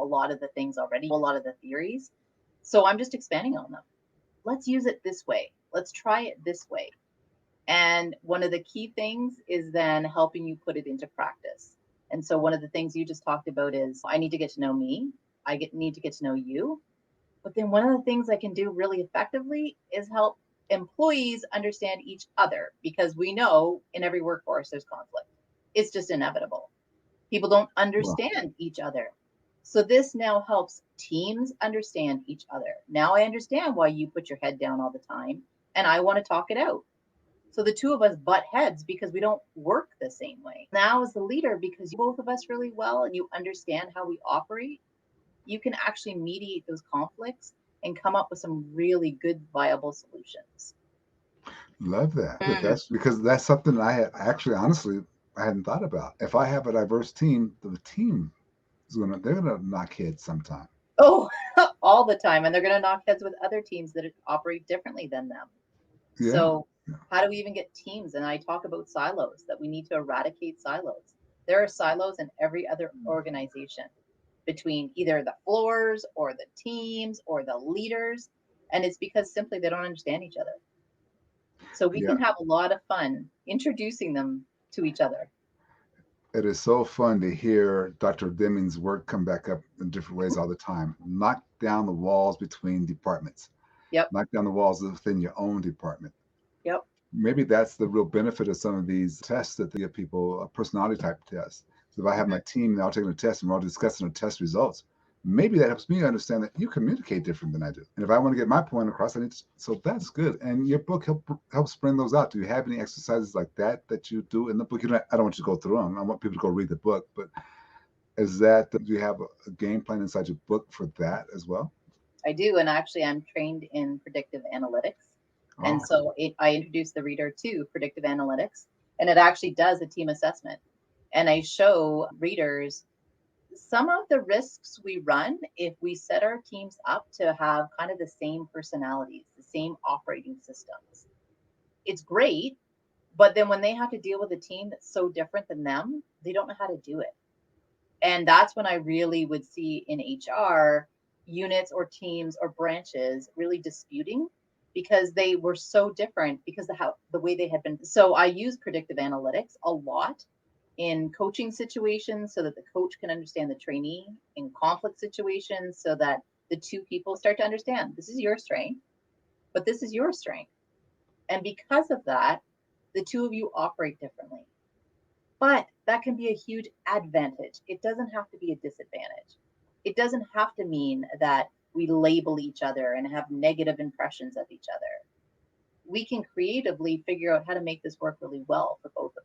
lot of the things already, a lot of the theories. So I'm just expanding on them. Let's use it this way. Let's try it this way. And one of the key things is then helping you put it into practice. And so one of the things you just talked about is I need to get to know me. Need to get to know you. But then one of the things I can do really effectively is help employees understand each other, because we know in every workforce there's conflict. It's just inevitable. People don't Well, understand each other. So this now helps teams understand each other. Now I understand why you put your head down all the time and I want to talk it out. So the two of us butt heads because we don't work the same way. Now, as the leader, because you both of us really well and you understand how we operate, you can actually mediate those conflicts and come up with some really good, viable solutions. love that. But Mm. that's because that's something I had actually, honestly, I hadn't thought about. If I have a diverse team, the team is they're gonna knock heads sometime. Oh, all the time. And they're going to knock heads with other teams that operate differently than them. Yeah. So, how do we even get teams? And I talk about silos, that we need to eradicate silos. There are silos in every other organization between either the floors or the teams or the leaders. And it's because simply they don't understand each other. So we Yeah. can have a lot of fun introducing them to each other. It is so fun to hear Dr. Deming's work come back up in different ways all the time. Knock down the walls between departments, Yep. knock down the walls within your own department. Yep. Maybe that's the real benefit of some of these tests that they give people, personality type tests. So if I have Mm-hmm. my team now taking a test and we're all discussing the test results, maybe that helps me understand that you communicate different than I do. And if I want to get my point across, I need to, so that's good. And your book helps bring those out. Do you have any exercises like that that you do in the book? I don't want you to go through them. I want people to go read the book, but do you have a game plan inside your book for that as well? I do. And actually, I'm trained in predictive analytics. And Oh, so I introduce the reader to predictive analytics, and it actually does a team assessment. And I show readers some of the risks we run if we set our teams up to have kind of the same personalities, the same operating systems. It's great, but then when they have to deal with a team that's so different than them, they don't know how to do it. And that's when I really would see in HR units or teams or branches really disputing because they were so different because the way they had been. So I use predictive analytics a lot in coaching situations so that the coach can understand the trainee, in conflict situations so that the two people start to understand this is your strength, but this is your strength. And because of that, the two of you operate differently. But that can be a huge advantage. It doesn't have to be a disadvantage. It doesn't have to mean that we label each other and have negative impressions of each other. We can creatively figure out how to make this work really well for both of